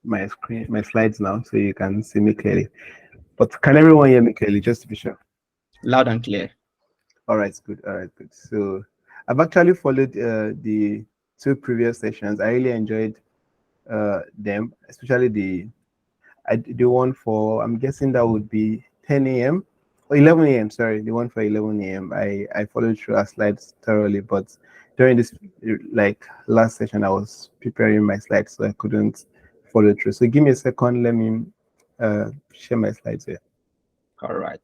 my screen, my slides now, so you can see me clearly. But can everyone hear me clearly, just to be sure? Loud and clear. All right, good. All right, good. So I've actually followed the two previous sessions. I really enjoyed them, especially the one for, I'm guessing that would be 10 a.m. or 11 a.m. Sorry, the one for 11 a.m. I followed through our slides thoroughly, but during this like last session, I was preparing my slides, so I couldn't follow through. So give me a second. Let me share my slides here. All right.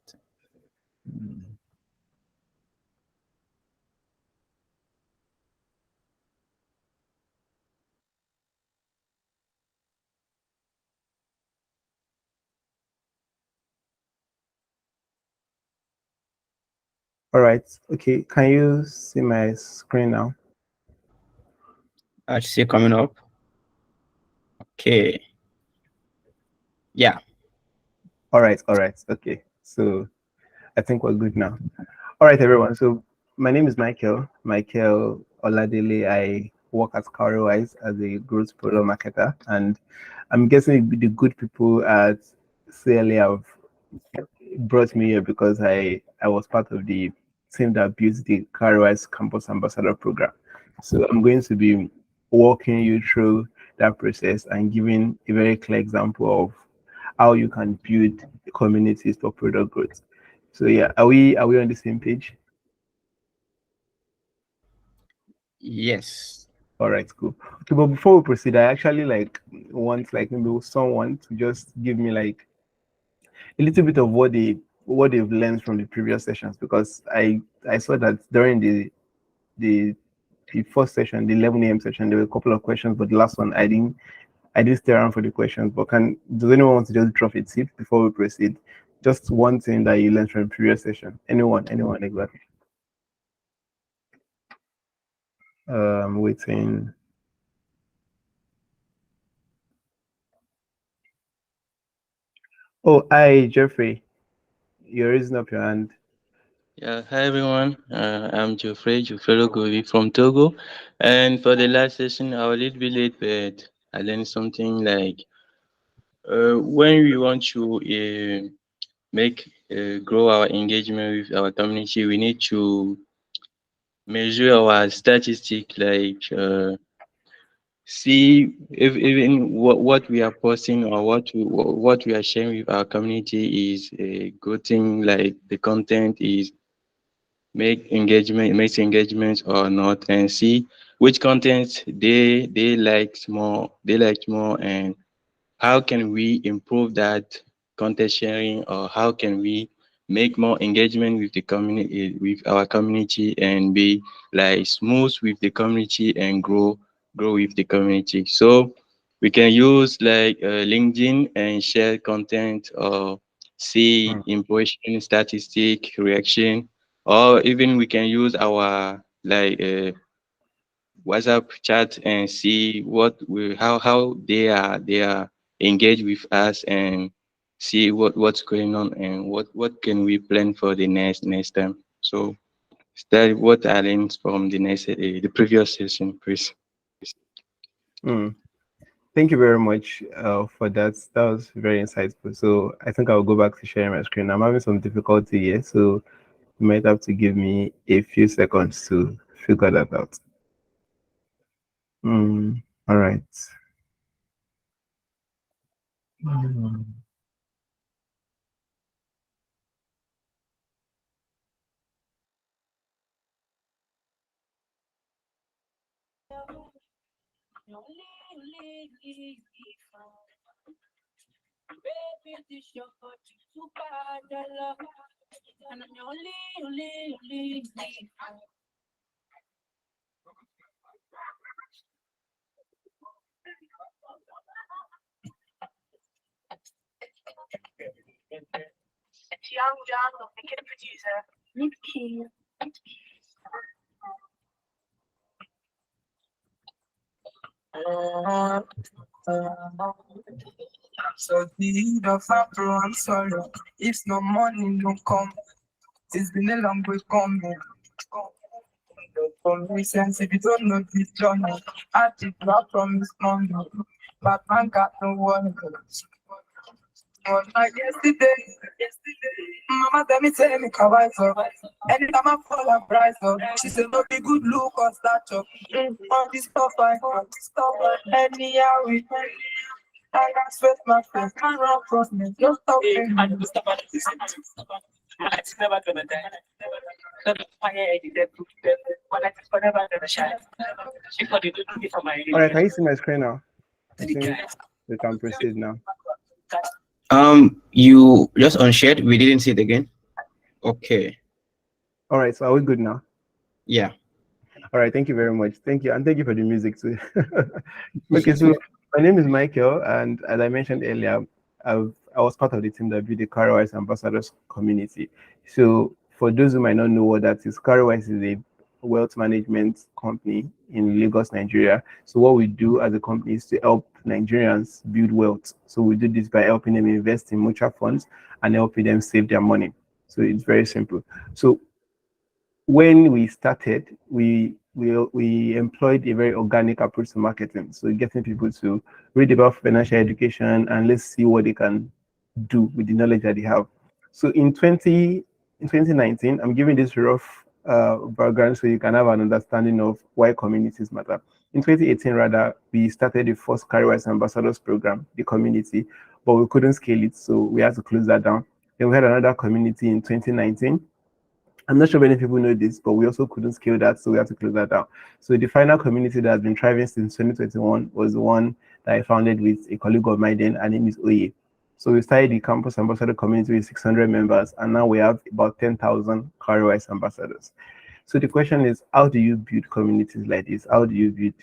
All right. Okay. Can you see my screen now? I see it coming up. Okay. Yeah. All right. All right. Okay. So I think we're good now. All right, everyone. So my name is Michael Oladele. I work at Cowrywise as a growth product marketer, and I'm guessing the good people at CLA have brought me here because I was part of the team that built the Cowrywise Campus Ambassador program. So I'm going to be walking you through that process and giving a very clear example of how you can build communities for product growth. So yeah, are we on the same page? Yes. All right, cool. Okay, but before we proceed, I actually like want like maybe someone to just give me like a little bit of what they've learned from the previous sessions, because I saw that during the the first session, the 11 a.m. session, there were a couple of questions, but the last one I didn't stay around for the questions. But does anyone want to just drop a tip before we proceed? Just one thing that you learned from the previous session. Anyone exactly. Waiting. Oh, hi, Jeffrey. You're raising up your hand. Yeah, hi everyone. I'm Geoffrey Govi from Togo. And for the last session, I was a little bit late, but I learned something like when we want to make grow our engagement with our community, we need to measure our statistic, like see if even what we are posting or what we are sharing with our community is a good thing, like the content is makes engagements or not, and see which content they liked more, and how can we improve that content sharing, or how can we make more engagement with the community, with our community, and be like smooth with the community and grow with the community. So we can use like LinkedIn and share content, or see Mm, impression statistic reaction, or even we can use our like WhatsApp chat and see how they are engaged with us, and see what's going on, and what can we plan for the next time. So that what I learned from the previous session, Chris. mm. Thank you very much for that. That was very insightful. So I think I'll go back to sharing my screen. I'm having some difficulty here, so you might have to give me a few seconds to figure that out. All right. Mm. So the of Afro, I'm sorry. If no money don't come, it's been a long way coming. For me, sense if you don't know this journey, I did not promise money. but man got no one. Like yesterday, Mama tell me kawaii so. Anytime I fall I rise up. She said no be good look or stature. On this stuff anyhow we I got sweat my face, can't run across me, just stop me. I never stop at this. It's never gonna die. All right, can you see my screen now? I think we can proceed now. You just unshared. We didn't see it again. Okay. All right, so are we good now? Yeah. All right, thank you very much. Thank you, and thank you for the music too. Okay, so my name is Michael, and as I mentioned earlier, I was part of the team that built the CarWise Ambassadors community. So for those who might not know what that is, CarWise is a wealth management company in Lagos, Nigeria. So what we do as a company is to help Nigerians build wealth. So we do this by helping them invest in mutual funds and helping them save their money. So it's very simple. So when we started, we employed a very organic approach to marketing. So getting people to read about financial education and let's see what they can do with the knowledge that they have. So in 2019, I'm giving this rough background so you can have an understanding of why communities matter. In 2018, rather, we started the first CarWise Ambassadors program, the community, but we couldn't scale it, so we had to close that down. Then we had another community in 2019. I'm not sure many people know this, but we also couldn't scale that, so we had to close that down. So the final community that has been thriving since 2021 was the one that I founded with a colleague of mine then. Her name is Oye. So we started the Campus Ambassador community with 600 members, and now we have about 10,000 CarWise ambassadors. So the question is, how do you build communities like this? How do you build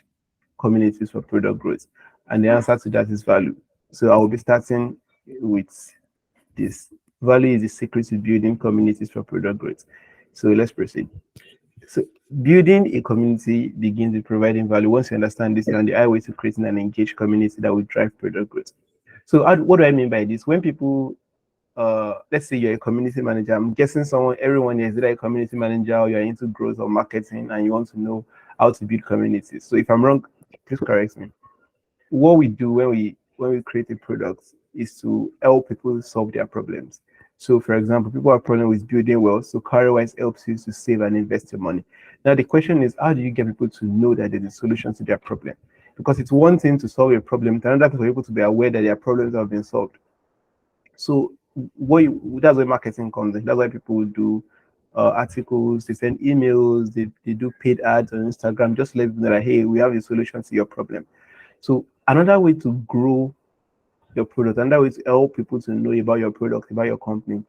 communities for product growth? And the answer to that is value. So I will be starting with this. Value is the secret to building communities for product growth. So let's proceed. So building a community begins with providing value. Once you understand this, you're on the highway to creating an engaged community that will drive product growth. So what do I mean by this? When people, let's say you're a community manager, I'm guessing everyone is either a community manager or you're into growth or marketing and you want to know how to build communities. So if I'm wrong, please correct me. What we do when we create a product is to help people solve their problems. So for example, people have problems with building wealth, so CarWise helps you to save and invest your money. Now the question is, how do you get people to know that there's a solution to their problem? Because it's one thing to solve a problem, it's another thing for people to be aware that their problems have been solved. So that's where marketing comes in. That's why people do articles, they send emails, they do paid ads on Instagram, just let them know that, hey, we have a solution to your problem. So another way to grow your product, another way to help people to know about your product, about your company,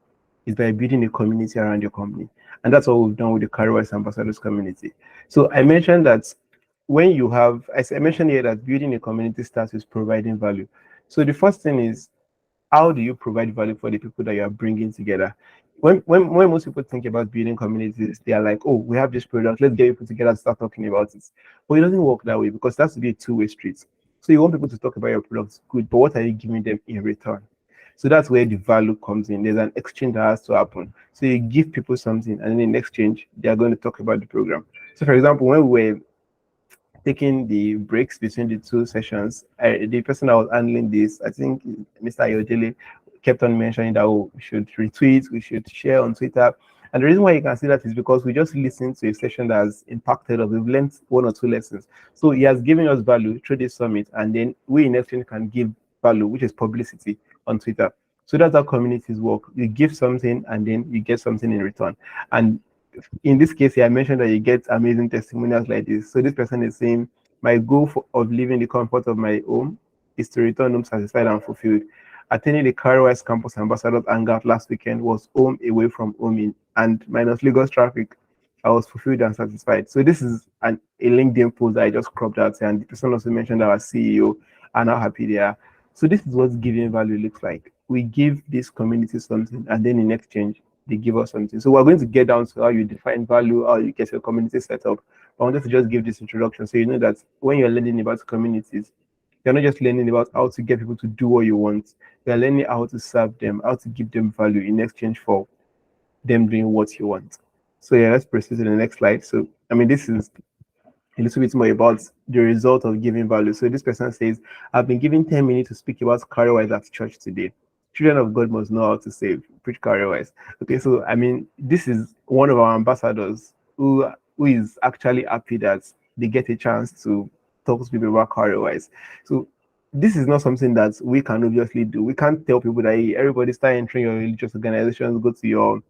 is by building a community around your company. And that's what we've done with the CarWise Ambassadors community. So I mentioned that I mentioned here that building a community starts with providing value. So the first thing is, how do you provide value for the people that you are bringing together? When most people think about building communities, they are like, oh, we have this product, let's get people together and start talking about it. But it doesn't work that way because that's to be a two-way street. So you want people to talk about your products, good, but what are you giving them in return? So that's where the value comes in. There's an exchange that has to happen. So you give people something, and then in exchange, they are going to talk about the program. So for example, when we were taking the breaks between the two sessions, the person that was handling this, I think Mr. Ayodele, kept on mentioning that we should retweet, we should share on Twitter. And the reason why you can see that is because we just listened to a session that has impacted us. We've learned one or two lessons. So he has given us value through this summit, and then we in exchange can give value, which is publicity on Twitter. So that's how communities work. You give something and then you get something in return. And in this case, I mentioned that you get amazing testimonials like this. So this person is saying, my goal of living the comfort of my home is to return home satisfied and fulfilled. Attending the CarWise Campus Ambassadors Hangout last weekend was home away from home and minus Lagos traffic. I was fulfilled and satisfied. So this is a LinkedIn post that I just cropped out, and the person also mentioned our CEO and how happy they are. So this is what giving value looks like. We give this community something, and then in exchange, they give us something. So we're going to get down to how you define value, how you get your community set up. I wanted to just give this introduction so you know that when you're learning about communities, you're not just learning about how to get people to do what you want. You're learning how to serve them, how to give them value in exchange for them doing what you want. So yeah, let's proceed to the next slide. So, I mean, this is a little bit more about the result of giving value. So this person says, I've been given 10 minutes to speak about career-wise at church today. Children of God must know how to save, preach career-wise. Okay, so I mean, this is one of our ambassadors who is actually happy that they get a chance to talk to people about career-wise. So this is not something that we can obviously do. We can't tell people that, hey, everybody start entering your religious organizations, go to your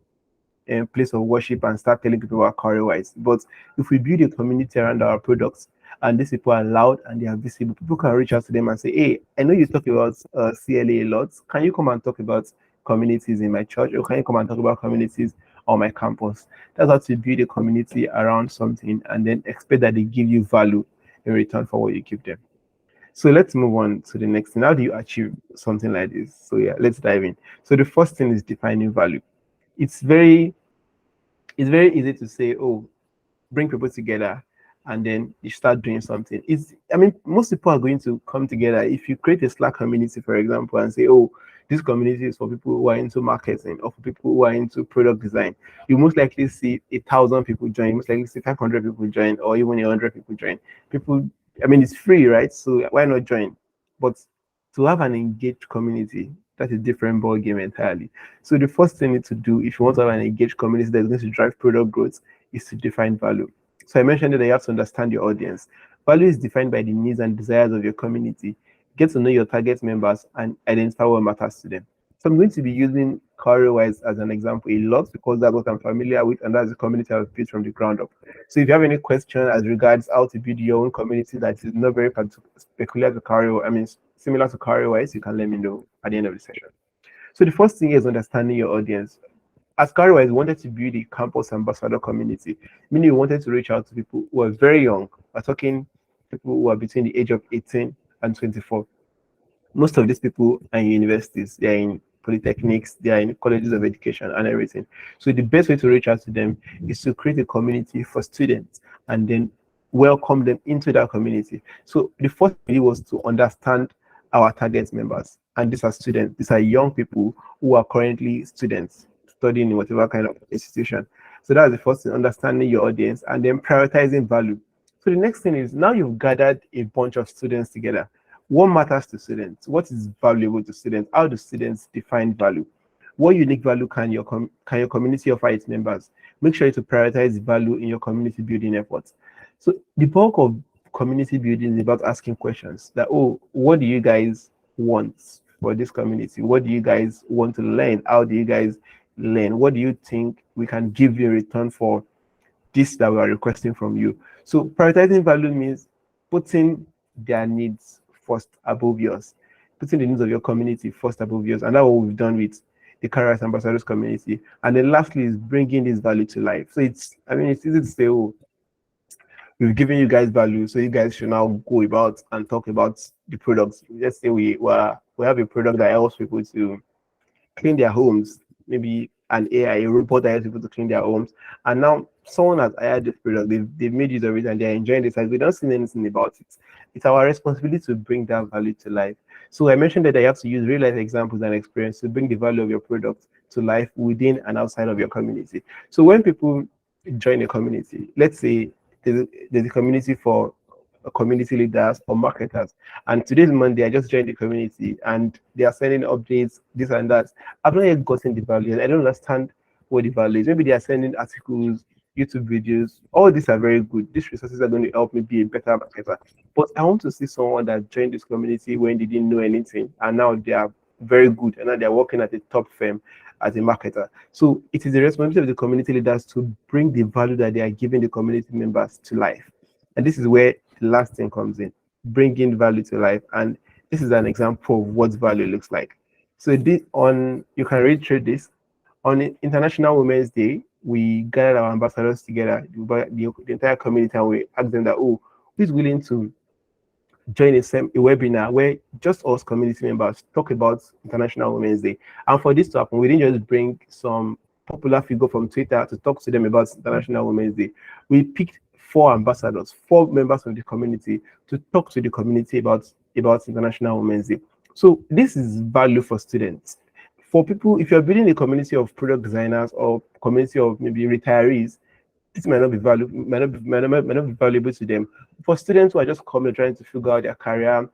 place of worship and start telling people about career-wise. But if we build a community around our products and these people are loud and they are visible, people can reach out to them and say, hey, I know you talk about CLA a lot. Can you come and talk about communities in my church, or can you come and talk about communities on my campus? That's how to build a community around something and then expect that they give you value in return for what you give them. So let's move on to the next thing. How do you achieve something like this? So yeah, let's dive in. So the first thing is defining value. It's very easy to say, oh, bring people together and then you start doing something. Most people are going to come together. If you create a Slack community, for example, and say, oh, this community is for people who are into marketing or for people who are into product design, you most likely see 1,000 people join, you most likely see 500 people join, or even 100 people join. It's free, right? So why not join? But to have an engaged community, that's a different ball game entirely. So the first thing you need to do if you want to have an engaged community that is going to drive product growth is to define value. So I mentioned that you have to understand your audience. Value is defined by the needs and desires of your community. Get to know your target members and identify what matters to them. So I'm going to be using career-wise as an example a lot because that's what I'm familiar with and that's the community I've built from the ground up. So if you have any question as regards how to build your own community that is not very peculiar to career, similar to career-wise, you can let me know at the end of the session. So the first thing is understanding your audience. As career-wise, we wanted to build a campus ambassador community, meaning we wanted to reach out to people who are very young. We're talking people who are between the age of 18 and 24. Most of these people are in universities, they're in polytechnics, they are in colleges of education and everything. So the best way to reach out to them is to create a community for students and then welcome them into that community. So the first thing was to understand our target members. And these are students, these are young people who are currently students studying in whatever kind of institution. So that's the first thing, understanding your audience and then prioritizing value. So the next thing is now you've gathered a bunch of students together. What matters to students? What is valuable to students? How do students define value? What unique value can your community offer its members? Make sure to prioritize value in your community building efforts. So the bulk of community building is about asking questions that, oh, what do you guys want for this community? What do you guys want to learn? How do you guys learn? What do you think we can give you in return for this that we are requesting from you? So prioritizing value means putting their needs first above yours, putting the needs of your community first above yours. And that's what we've done with the Career Ambassadors community. And then lastly is bringing this value to life. So it's easy to say, oh, we've given you guys value, so you guys should now go about and talk about the products. Let's say we have a product that helps people to clean their homes, maybe an AI, a robot that helps people to clean their homes. And now someone has hired this product, they've made use of it and they're enjoying this. Like we don't see anything about it. It's our responsibility to bring that value to life. So I mentioned that you have to use real life examples and experience to bring the value of your product to life within and outside of your community. So when people join a community, let's say there's a community for community leaders or marketers, and today's Monday I just joined the community and they are sending updates, this and that. I've not yet gotten the value. I don't understand what the value is. Maybe they are sending articles, YouTube videos. All these are very good. These resources are going to help me be a better marketer. But I want to see someone that joined this community when they didn't know anything and now they are very good and now they're working at a top firm as a marketer. So it is the responsibility of the community leaders to bring the value that they are giving the community members to life. And this is where the last thing comes in, bringing value to life. And this is an example of what value looks like. So you can read through this. On International Women's Day, we gathered our ambassadors together, the entire community, and we asked them that, oh, who's willing to join a webinar where just us community members talk about International Women's Day. And for this to happen, we didn't just bring some popular figure from Twitter to talk to them about International Women's Day. We picked 4 ambassadors, 4 members of the community to talk to the community about International Women's Day. So this is value for students. For people, if you're building a community of product designers or community of maybe retirees, this might not be valuable, might not be valuable to them. For students who are just coming trying to figure out their career,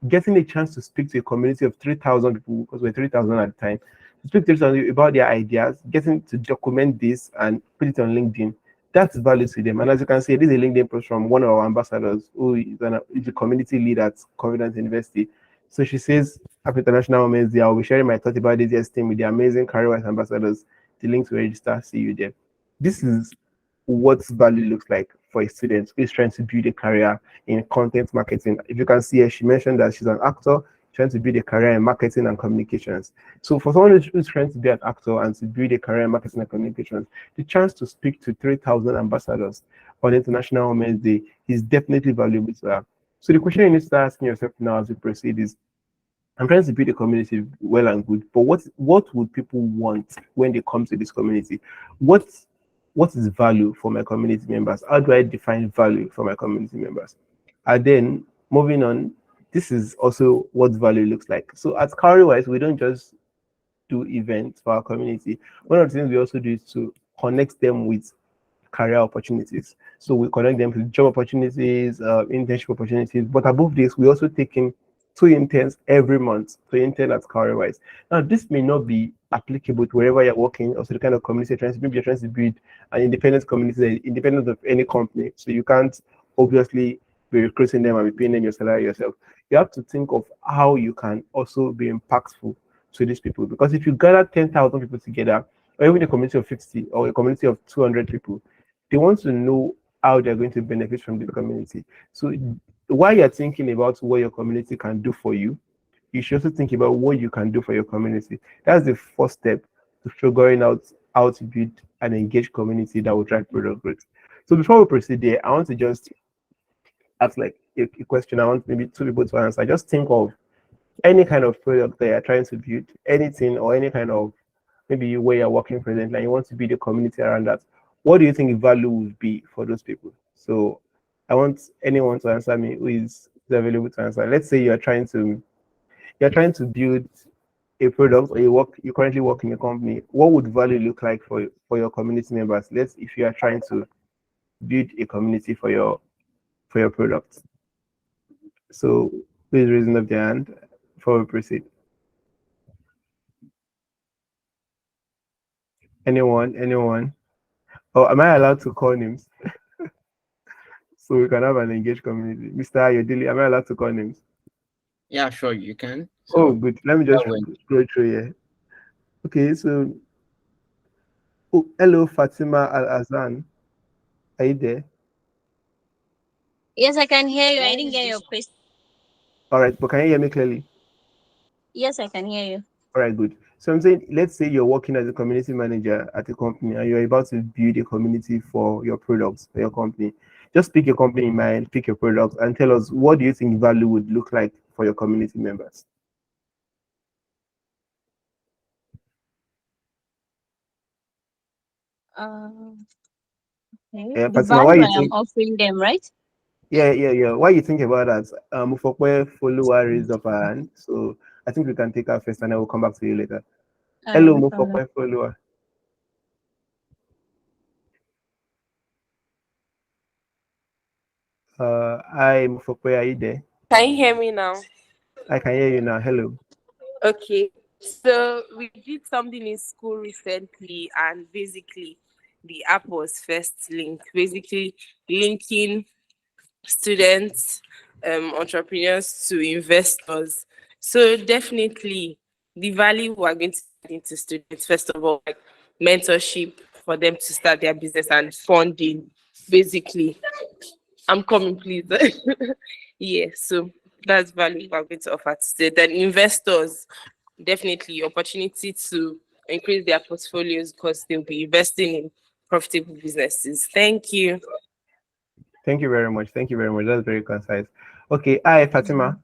getting a chance to speak to a community of 3,000 people, because we're 3,000 at the time, to speak to them about their ideas, getting to document this and put it on LinkedIn, that's value to them. And as you can see, this is a LinkedIn post from one of our ambassadors who is a community lead at Covenant University. So she says, Happy International Women's Day. I'll be sharing my thoughts about this year's team with the amazing career ambassadors. The link to register, see you there. This is what value looks like for a student who is trying to build a career in content marketing. If you can see her, she mentioned that she's an actor trying to build a career in marketing and communications. So for someone who's trying to be an actor and to build a career in marketing and communications, the chance to speak to 3,000 ambassadors on International Women's Day is definitely valuable to her. So the question you need to start asking yourself now as we proceed is, I'm trying to build a community well and good, but what would people want when they come to this community? What is value for my community members? How do I define value for my community members? And then moving on, this is also what value looks like. So at Cowrywise, we don't just do events for our community. One of the things we also do is to connect them with career opportunities. So we connect them to job opportunities, internship opportunities. But above this, we also take in 2 interns every month to intern at Cowrywise. Now, this may not be applicable to wherever you're working, or to the kind of community you're trying to build. You're trying to build an independent community, independent of any company. So you can't obviously be recruiting them and be paying them your salary yourself. You have to think of how you can also be impactful to these people. Because if you gather 10,000 people together, or even a community of 50 or a community of 200 people, they want to know how they're going to benefit from the community. So while you're thinking about what your community can do for you, you should also think about what you can do for your community. That's the first step to figuring out how to build an engaged community that will drive product growth. So before we proceed there, I want to just ask like a question. I want maybe two people to answer. Just think of any kind of product that you're trying to build, anything or any kind of maybe where you're working presently and you want to build a community around that. What do you think value would be for those people? So I want anyone to answer me who is available to answer. Let's say you're trying to build a product, or you currently work in a company. What would value look like for your community members? If you are trying to build a community for your product. So please raise up your hand before we proceed. Anyone? Oh, am I allowed to call names? So we can have an engaged community. Mr. Ayodele, am I allowed to call names? Yeah, sure, you can. Oh, good. Let me just that way. scroll through here. Okay, so hello, Fatima Al Azan. Are you there? Yes, I can hear you. I didn't get your question. All right, but can you hear me clearly? Yes, I can hear you. All right, good. So I'm saying, let's say you're working as a community manager at a company and you're about to build a community for your products, for your company. Just pick your company in mind, pick your product, and tell us what do you think value would look like for your community members. Okay. The Fatima, why value you I am think? offering them, right? Yeah. Why you think about that? Mufokwe follower raised up her hand, so I think we can take her first, and I will come back to you later. All right, Hello, no problem. Mufokwe follower. Hi, Mufokwe, are you there? Can you hear me now? I can hear you now. Hello. Okay. So we did something in school recently, and basically the app was first linked, basically linking students, entrepreneurs to investors. So definitely the value we're going to add into students, first of all, like mentorship for them to start their business and funding, basically. I'm coming, please. Yeah, so that's value we're going to offer today. Then investors, definitely opportunity to increase their portfolios because they'll be investing in profitable businesses. Thank you. Thank you very much. Thank you very much. That's very concise. Okay. Hi, Fatima.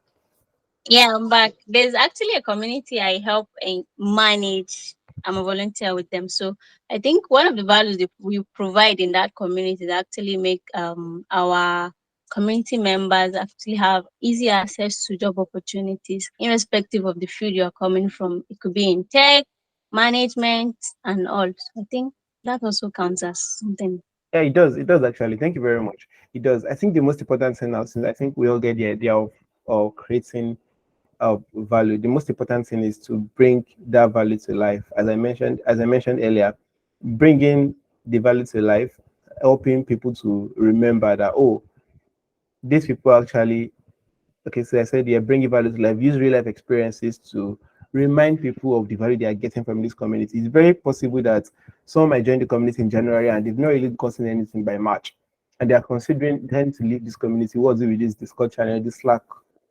Yeah, I'm back. There's actually a community I help and manage. I'm a volunteer with them. So I think one of the values that we provide in that community is actually make our community members actually have easy access to job opportunities, irrespective of the field you're coming from. It could be in tech, management, and all. So I think that also counts as something. Yeah, it does. It does actually. Thank you very much. It does. I think the most important thing now, since I think we all get the idea of creating value, the most important thing is to bring that value to life. As I mentioned earlier, bringing the value to life, helping people to remember that, oh, these people actually, okay, so I said, yeah, bringing value to life, use real life experiences to remind people of the value they are getting from this community. It's very possible that some might join the community in January and they've not really gotten anything by March, and they are considering then to leave this community. What's it with this Discord channel, this Slack?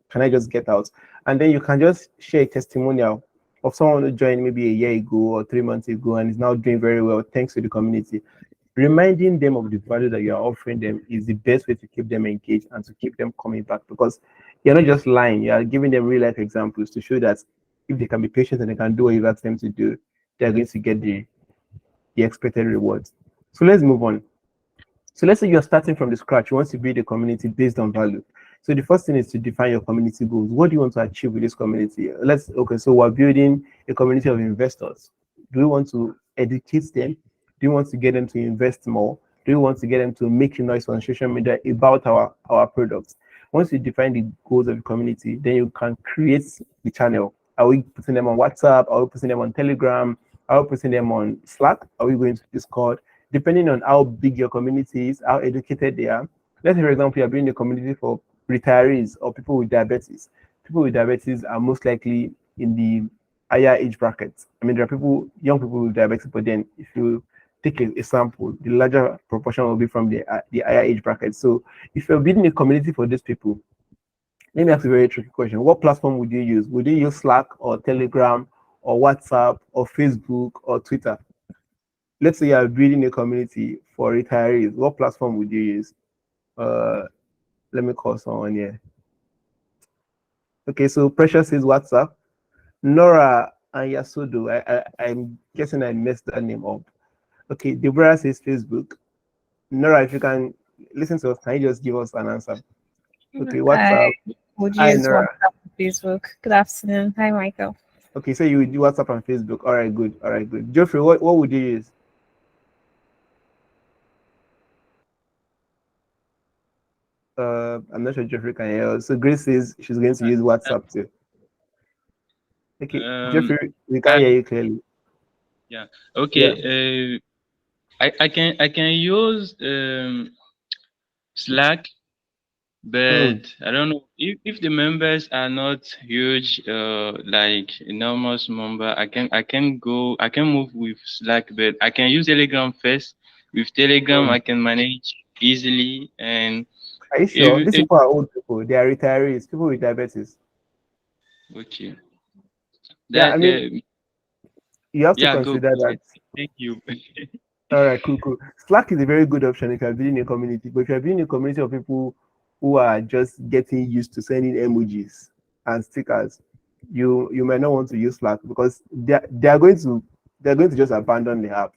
Can I just get out? And then you can just share a testimonial of someone who joined maybe a year ago or 3 months ago and is now doing very well thanks to the community. Reminding them of the value that you are offering them is the best way to keep them engaged and to keep them coming back, because you're not just lying, you are giving them real life examples to show that if they can be patient and they can do what you ask them to do, they're going to get the expected rewards. So let's move on. So let's say you're starting from the scratch. You want to build a community based on value. So the first thing is to define your community goals. What do you want to achieve with this community? So we're building a community of investors. Do we want to educate them? Do you want to get them to invest more? Do you want to get them to make noise on social media about our products? Once you define the goals of the community, then you can create the channel. Are we putting them on WhatsApp? Are we putting them on Telegram? Are we putting them on Slack? Are we going to Discord? Depending on how big your community is, how educated they are. Let's say, for example, you're building a community for retirees or people with diabetes. People with diabetes are most likely in the higher age brackets. I mean, there are young people with diabetes, but then if you take a sample, the larger proportion will be from the higher age bracket. So if you're building a community for these people, let me ask a very tricky question. What platform would you use? Would you use Slack or Telegram or WhatsApp or Facebook or Twitter? Let's say you're building a community for retirees. What platform would you use? Let me call someone here. Okay, so Precious is WhatsApp. Nora and Yasudo, I'm guessing I messed that name up. Okay, Deborah says Facebook. Nora, if you can listen to us, can you just give us an answer? Okay, WhatsApp. Would Hi, use Nora. WhatsApp and Facebook. Good afternoon. Hi, Michael. Okay, so you would do WhatsApp and Facebook. All right, good. All right, good. Geoffrey, what would you use? I'm not sure Geoffrey can hear us. So Grace says she's going to use WhatsApp too. Okay, Geoffrey, we can hear you clearly. Yeah. Okay. Yeah. I can use Slack, but I don't know if the members are not huge, like enormous number. I can move with Slack, but I can use Telegram first. With Telegram, I can manage easily. And are you sure? These people are old people. They are retirees. People with diabetes. Okay. Yeah, I mean, you have to consider that. Thank you. All right, cool. Slack is a very good option if you're building a community, but if you're building a community of people who are just getting used to sending emojis and stickers, you might not want to use Slack, because they're going to just abandon the app.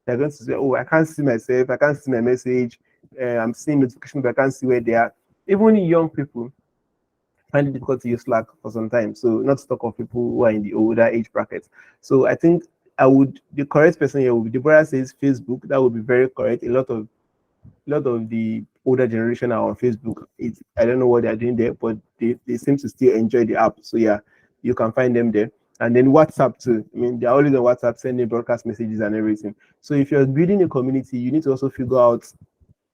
They're going to say, oh, I can't see myself, I can't see my message, I'm seeing notifications, but I can't see where they are. Even young people find it difficult to use Slack for some time. So not to talk of people who are in the older age brackets. So I think the correct person here would be Deborah says Facebook. That would be very correct. A lot of the older generation are on Facebook. I don't know what they're doing there, but they seem to still enjoy the app. So yeah, you can find them there. And then WhatsApp too. I mean, they're always on WhatsApp sending broadcast messages and everything. So if you're building a community, you need to also figure out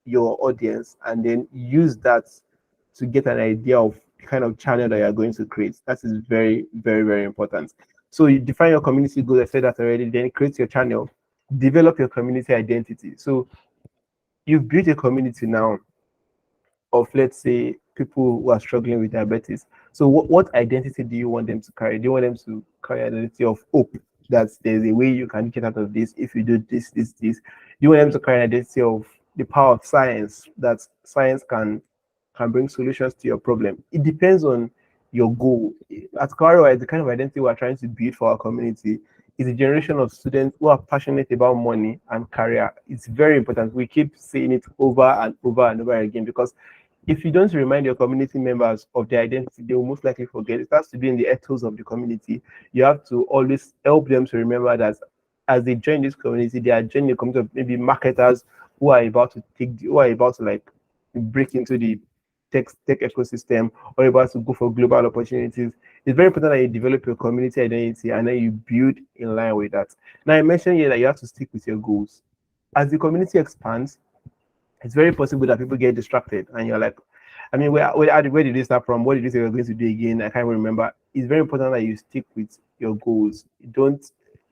your audience and then use that to get an idea of the kind of channel that you're going to create. That is very, very, very important. So you define your community goal, I said that already, then create your channel, develop your community identity. So you've built a community now of, let's say, people who are struggling with diabetes. So what identity do you want them to carry? Do you want them to carry identity of hope, that there's a way you can get out of this if you do this? Do you want them to carry an identity of the power of science, that science can bring solutions to your problem? It depends on your goal. At Kawariwise, the kind of identity we're trying to build for our community is a generation of students who are passionate about money and career. It's very important. We keep saying it over and over and over again, because if you don't remind your community members of their identity, they will most likely forget. It has to be in the ethos of the community. You have to always help them to remember that as they join this community, they are joining a community of maybe marketers who are about to like break into the tech ecosystem or about to go for global opportunities. It's very important that you develop your community identity and then you build in line with that. Now I mentioned here that you have to stick with your goals. As the community expands, it's very possible that people get distracted and you're like, I mean, where did this start from? What did you say we're going to do again? I can't remember. It's very important that you stick with your goals. Don't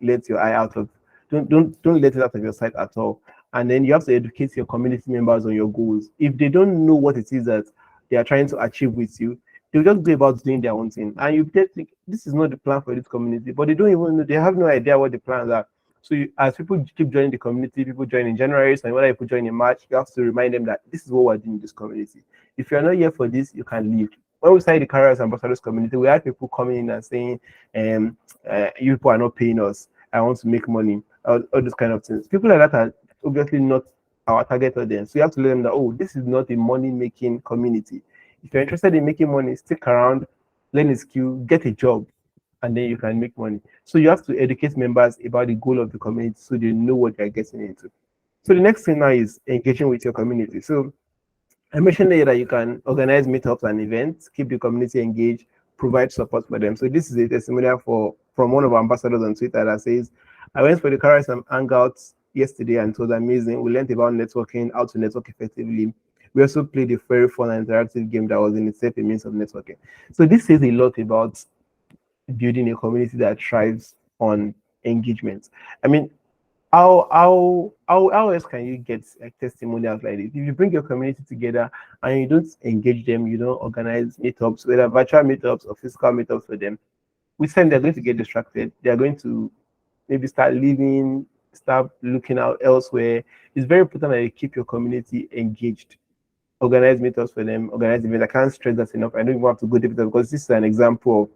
let your eye out of don't let it out of your sight at all. And then you have to educate your community members on your goals. If they don't know what it is that they are trying to achieve with you, they'll just go about doing their own thing. And you just think this is not the plan for this community, but they don't even know, they have no idea what the plans are. So as people keep joining the community, people join in January, and whether people join in March, you have to remind them that this is what we're doing in this community. If you're not here for this, you can leave. When we started the Careers Ambassadors community, we had people coming in and saying, you people are not paying us. I want to make money, all those kind of things. People like that are obviously not our target audience. So you have to let them know, oh, this is not a money-making community. If you're interested in making money, stick around, learn a skill, get a job, and then you can make money. So you have to educate members about the goal of the community so they know what they're getting into. So the next thing now is engaging with your community. So I mentioned earlier that you can organize meetups and events, keep the community engaged, provide support for them. So this is a testimonial from one of our ambassadors on Twitter that says, I went for the Careers Hangouts yesterday and it was amazing. We learned about networking, how to network effectively. We also played a very fun and interactive game that was in itself a means of networking. So this says a lot about building a community that thrives on engagement. I mean, how else can you get like testimonials like this? If you bring your community together and you don't engage them, you don't organize meetups, whether virtual meetups or physical meetups for them, with time they're going to get distracted. They're going to maybe start leaving, start looking out elsewhere. It's very important that you keep your community engaged. Organize meetups for them, organize events. I can't stress that enough. I don't even have to go deep because this is an example of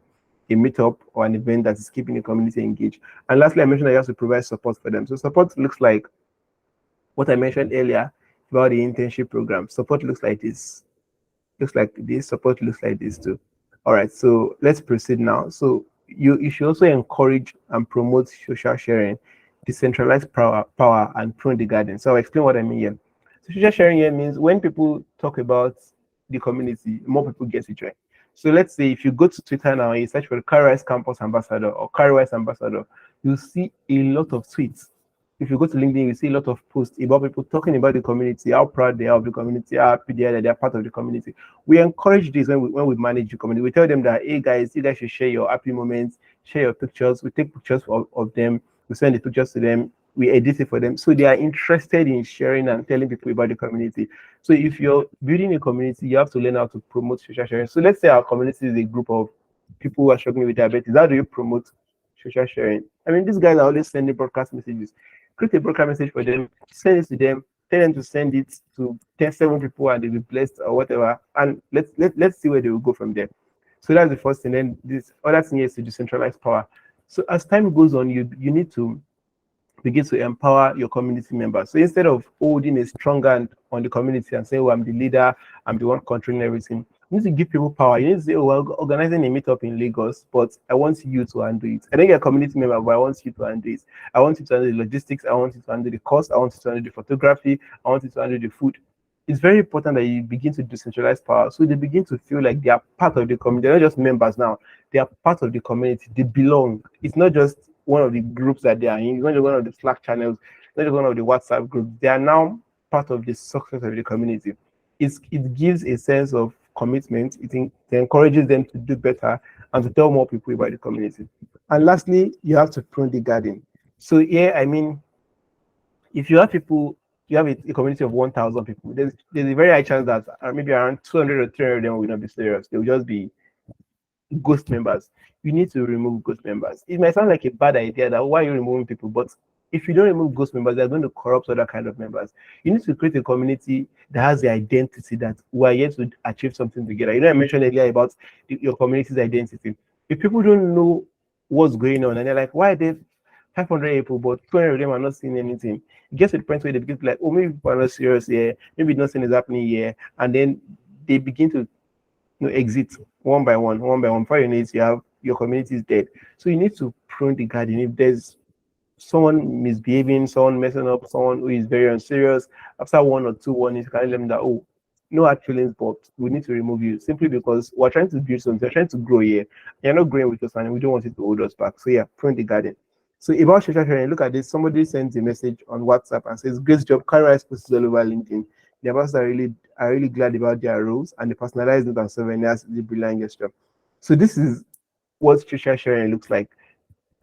a meetup or an event that is keeping the community engaged. And lastly, I mentioned that you have to provide support for them. So support looks like what I mentioned earlier about the internship program. Support looks like this. Looks like this. Support looks like this too. All right, so let's proceed now. So you should also encourage and promote social sharing, decentralized power and prune the garden. So I'll explain what I mean here. So social sharing here means when people talk about the community, more people get to join. So let's say if you go to Twitter now and you search for the Careers Campus Ambassador or Careers Ambassador, you'll see a lot of tweets. If you go to LinkedIn, you see a lot of posts about people talking about the community, how proud they are of the community, how happy they are that they are part of the community. We encourage this when we manage the community. We tell them that, hey guys, you guys should share your happy moments, share your pictures. We take pictures of them, we send the pictures to them, we edit it for them. So they are interested in sharing and telling people about the community. So if you're building a community, you have to learn how to promote social sharing. So let's say our community is a group of people who are struggling with diabetes. How do you promote social sharing? I mean, these guys are always sending broadcast messages. Create a broadcast message for them, send it to them, tell them to send it to 7 people and they'll be blessed or whatever. And let's see where they will go from there. So that's the first thing. Then this other thing is to decentralize power. So as time goes on, you need to begin to empower your community members. So instead of holding a strong hand on the community and saying, oh, I'm the leader, I'm the one controlling everything, you need to give people power. You need to say, oh, we're organizing a meetup in Lagos, but I want you to handle it. I think you're a community member, but I want you to handle it. I want you to handle the logistics. I want you to handle the cost. I want you to handle the photography. I want you to handle the food. It's very important that you begin to decentralize power. So they begin to feel like they are part of the community. They're not just members now. They are part of the community. They belong. It's not just one of the groups that they are in, not just one of the Slack channels, not just one of the WhatsApp groups. They are now part of the success of the community. It gives a sense of commitment. It encourages them to do better and to tell more people about the community. And lastly, you have to prune the garden. So here, I mean, if you have people, you have a community of 1,000 people, there's a very high chance that maybe around 200 or 300 of them will not be serious. They will just be ghost members. You need to remove ghost members. It might sound like a bad idea that why are you removing people, but if you don't remove ghost members, they're going to corrupt other kind of members. You need to create a community that has the identity that we are here to achieve something together. You know, I mentioned earlier about your community's identity. If people don't know what's going on and they're like, why are there 500 people, but 200 of them are not seeing anything? It gets to the point where they begin to like, oh, maybe people are not serious here, maybe nothing is happening here, and then they begin to exit one by one. Before you need, you have your community is dead. So you need to prune the garden. If there's someone misbehaving, someone messing up, someone who is very unserious, after one or two warnings, you can tell them that, oh, no hard feelings, but we need to remove you simply because we're trying to build something, we're trying to grow here. You're not growing with us, and we don't want it to hold us back. So yeah, prune the garden. So about social sharing, look at this. Somebody sends a message on WhatsApp and says, "Great job, CarryWise posts all over LinkedIn. The ambassadors are really glad about their roles and the personalized note and souvenirs, the brilliant gesture." So this is what social sharing looks like.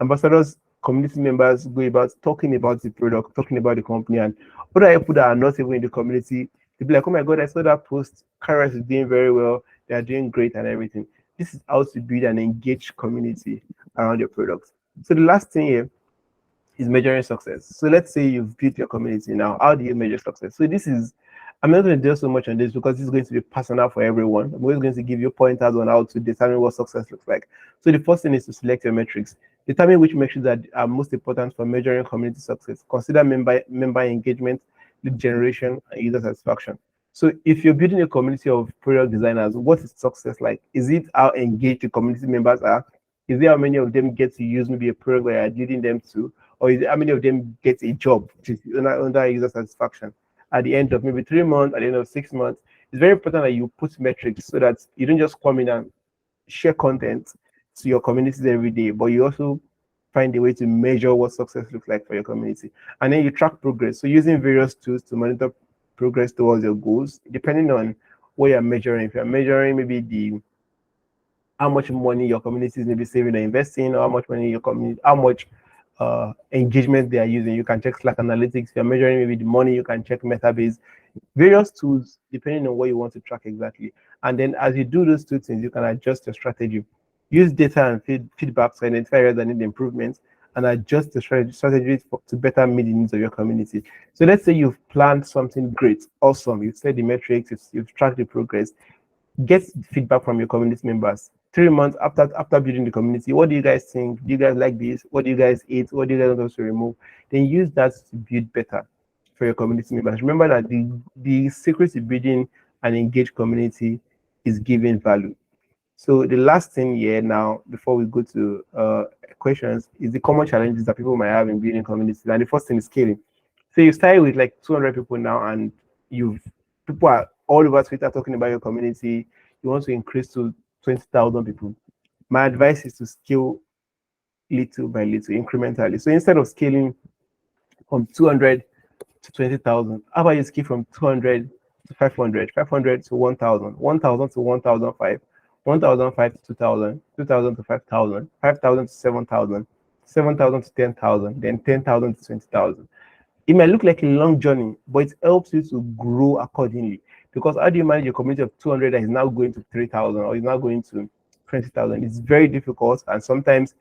Ambassadors, community members go about talking about the product, talking about the company, and other people that are not even in the community, they'll be like, "Oh my God, I saw that post. CarryWise is doing very well. They are doing great and everything." This is how to build an engaged community around your products. So the last thing here is measuring success. So let's say you've built your community now. How do you measure success? So this is, I'm not going to deal so much on this because this is going to be personal for everyone. I'm always going to give you pointers on how to determine what success looks like. So the first thing is to select your metrics. Determine which metrics that are most important for measuring community success. Consider member engagement, lead generation, and user satisfaction. So if you're building a community of product designers, what is success like? Is it how engaged the community members are? Is it how many of them get to use maybe a product that you're leading them to? Or is it how many of them get a job, which is under user satisfaction? At the end of maybe 3 months, at the end of 6 months, it's very important that you put metrics so that you don't just come in and share content to your communities every day, but you also find a way to measure what success looks like for your community. And then you track progress. So using various tools to monitor progress towards your goals, depending on what you're measuring. If you're measuring maybe the how much money your community is maybe saving or investing, or how much money your community, how much engagement they are using. You can check Slack Analytics. If you're measuring maybe the money, you can check Metabase. Various tools, depending on what you want to track exactly. And then as you do those two things, you can adjust your strategy. Use data and feedback to identify areas that need improvements and adjust the strategies to better meet the needs of your community. So let's say you've planned something great, awesome. You've set the metrics, you've tracked the progress. Get feedback from your community members. 3 months after building the community, what do you guys think? Do you guys like this? What do you guys eat? What do you guys want us to remove? Then use that to build better for your community members. Remember that the secret to building an engaged community is giving value. So the last thing here now, before we go to questions, is the common challenges that people might have in building communities. And the first thing is scaling. So you started with like 200 people now, and people are all over Twitter talking about your community. You want to increase to 20,000 people. My advice is to scale little by little, incrementally. So instead of scaling from 200 to 20,000, how about you scale from 200 to 500, 500 to 1,000, 1,000 to 1,005, 1,005 to 2,000, 2,000 to 5,000, 5,000 to 7,000, 7,000 to 10,000, then 10,000 to 20,000. It might look like a long journey, but it helps you to grow accordingly. Because how do you manage a community of 200 that is now going to 3,000 or is now going to 20,000? It's very difficult. And sometimes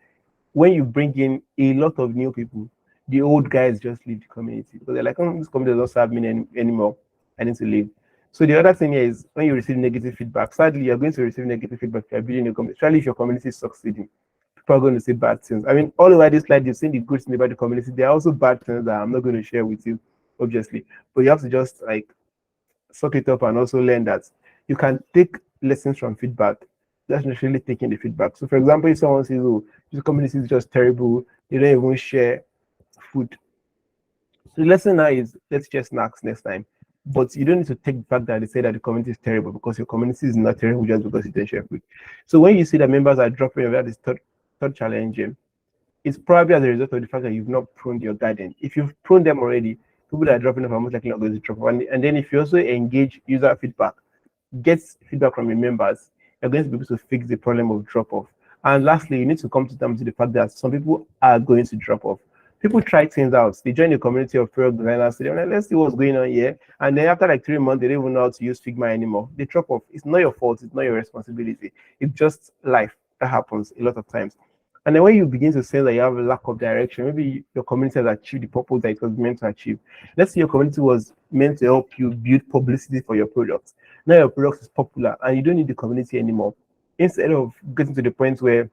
when you bring in a lot of new people, the old guys just leave the community because they're like, "Oh, this community doesn't serve me anymore. I need to leave." So the other thing is when you receive negative feedback, sadly, you're going to receive negative feedback if you're building a community, especially if your community is succeeding. People are going to say bad things. I mean, all over this slide, you've seen the good things about the community. There are also bad things that I'm not going to share with you, obviously. But you have to just like suck it up and also learn that you can take lessons from feedback. That's necessarily taking the feedback. So for example, if someone says, "Oh, this community is just terrible, they don't even share food." So the lesson now is let's share snacks next time. But you don't need to take the fact that they say that the community is terrible because your community is not terrible just because you don't share food. So when you see that members are dropping over this third challenge, it's probably as a result of the fact that you've not pruned your garden. If you've pruned them already, people that are dropping off are most likely not going to drop off. And then if you also engage user feedback, get feedback from your members, you're going to be able to fix the problem of drop off. And lastly, you need to come to terms with the fact that some people are going to drop off. People try things out. They join the community of product designers. So they're like, "Let's see what's going on here." And then after like 3 months, they don't even know how to use Figma anymore. They drop off. It's not your fault. It's not your responsibility. It's just life. That happens a lot of times. And then when you begin to say that you have a lack of direction, maybe your community has achieved the purpose that it was meant to achieve. Let's say your community was meant to help you build publicity for your product. Now your product is popular and you don't need the community anymore. Instead of getting to the point where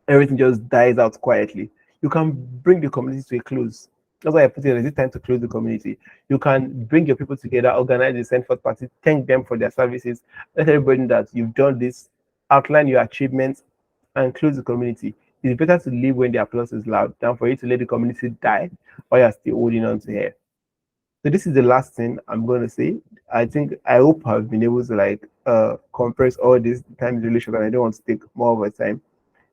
everything just dies out quietly, you can bring the community to a close. That's why I put it, is it time to close the community? You can bring your people together, organize a send forth party, thank them for their services, let everybody know that you've done this, outline your achievements, and close the community. It's better to leave when the applause is loud than for you to let the community die while you're still holding on to her. So this is the last thing I'm going to say. I hope I've been able to like compress all this. Time is really short and I don't want to take more of our time.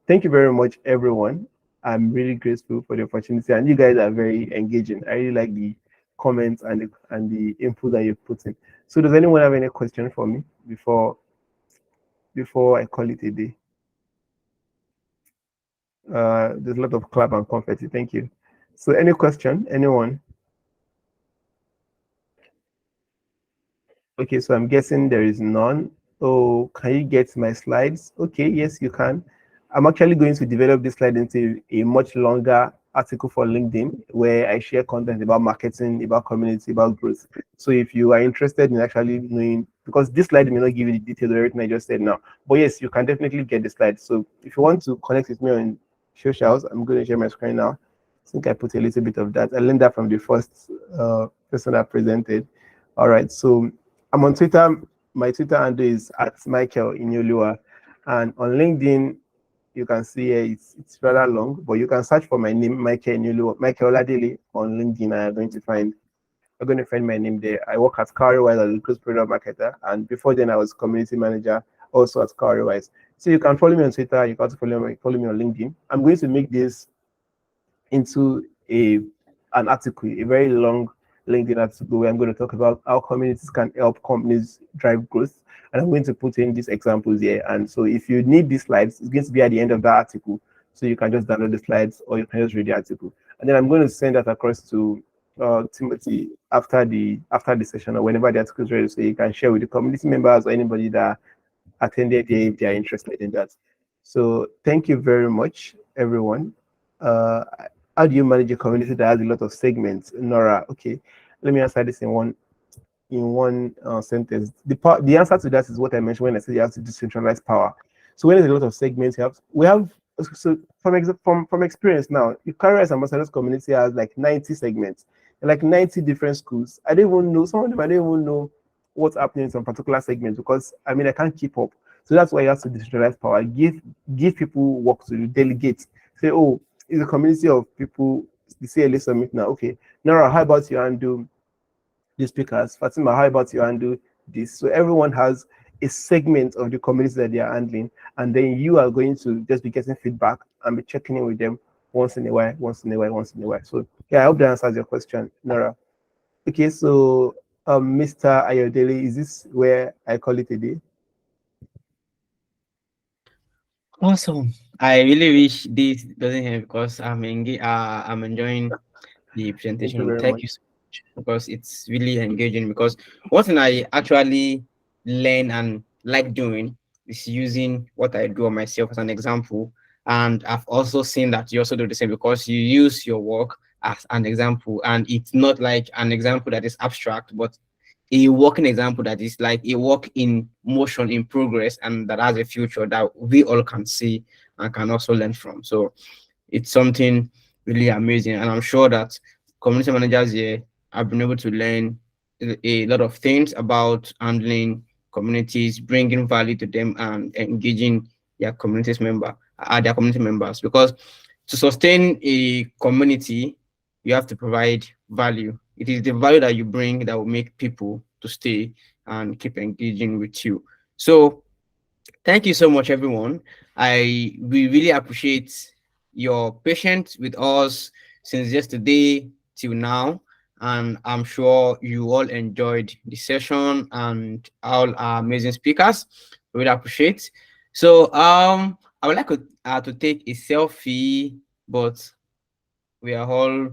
Thank you very much, everyone. I'm really grateful for the opportunity, and you guys are very engaging. I really like the comments and the input that you put in. So does anyone have any question for me before I call it a day? There's a lot of clap and confetti. Thank you. So any question? Anyone? Okay, so I'm guessing there is none. Oh, can you get my slides? Okay, yes, you can. I'm actually going to develop this slide into a much longer article for LinkedIn where I share content about marketing, about community, about growth. So if you are interested in actually knowing, because this slide may not give you the details of everything I just said now, but yes, you can definitely get the slides. So if you want to connect with me on socials, I'm going to share my screen now. I think I put a little bit of that. I learned that from the first person that presented. All right, so I'm on Twitter. My Twitter handle is @Michael_Inyoluwa, and on LinkedIn, you can see it's rather long, but you can search for my name, Michael Inyoluwa, Michael Oladele, on LinkedIn, and you're going to find my name there. I work at Cowrywise as a close product marketer, and before then, I was community manager also at Cowrywise. So you can follow me on Twitter. You can also follow me on LinkedIn. I'm going to make this into an article, a very long LinkedIn article where I'm going to talk about how communities can help companies drive growth. And I'm going to put in these examples here. And so if you need these slides, it's going to be at the end of that article. So you can just download the slides or you can just read the article. And then I'm going to send that across to Timothy after the session or whenever the article is ready. So you can share with the community members or anybody that attended there if they are interested in that. So thank you very much, everyone. How do you manage a community that has a lot of segments? Nora, okay, let me answer this in one sentence. The answer to that is what I mentioned when I said you have to decentralize power. So when there's a lot of segments, so from experience now, the Cowrywise Ambassadors community has like 90 segments, like 90 different schools. I don't even know, some of them I don't even know what's happening in some particular segments because I can't keep up. So that's why you have to decentralize power. Give people work to do, delegate. Say, oh, it's a community of people, the CLA Summit now. Okay, Nora, how about you undo the speakers? Fatima, how about you undo this? So everyone has a segment of the community that they are handling, and then you are going to just be getting feedback and be checking in with them once in a while. So yeah, I hope that answers your question, Nora. Okay, so Mr. Ayodele, is this where I call it a day? Awesome. I really wish this doesn't have because I'm enjoying the presentation. Thank you so much because it's really engaging. Because one thing I actually learn and like doing is using what I do on myself as an example. And I've also seen that you also do the same because you use your work as an example, and it's not like an example that is abstract, but a working example that is like a work in motion, in progress, and that has a future that we all can see and can also learn from. So it's something really amazing, and I'm sure that community managers here have been able to learn a lot of things about handling communities, bringing value to them, and engaging their community members. Because to sustain a community, you have to provide value. It is the value that you bring that will make people to stay and keep engaging with you. So thank you so much, everyone. We really appreciate your patience with us since yesterday till now. And I'm sure you all enjoyed the session and all our amazing speakers. We really appreciate. So I would like to take a selfie, but we are all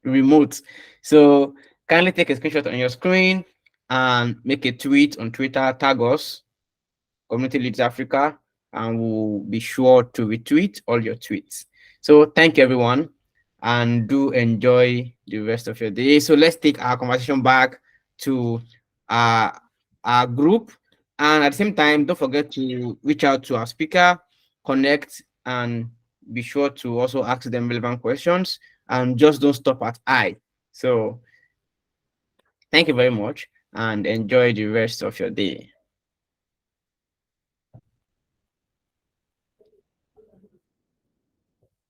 remote. So kindly take a screenshot on your screen and make a tweet on Twitter, tag us, Community Leads Africa, and we'll be sure to retweet all your tweets. So thank you, everyone, and do enjoy the rest of your day. So let's take our conversation back to our group. And at the same time, don't forget to reach out to our speaker, connect, and be sure to also ask them relevant questions, and just don't stop at I. So thank you very much and enjoy the rest of your day.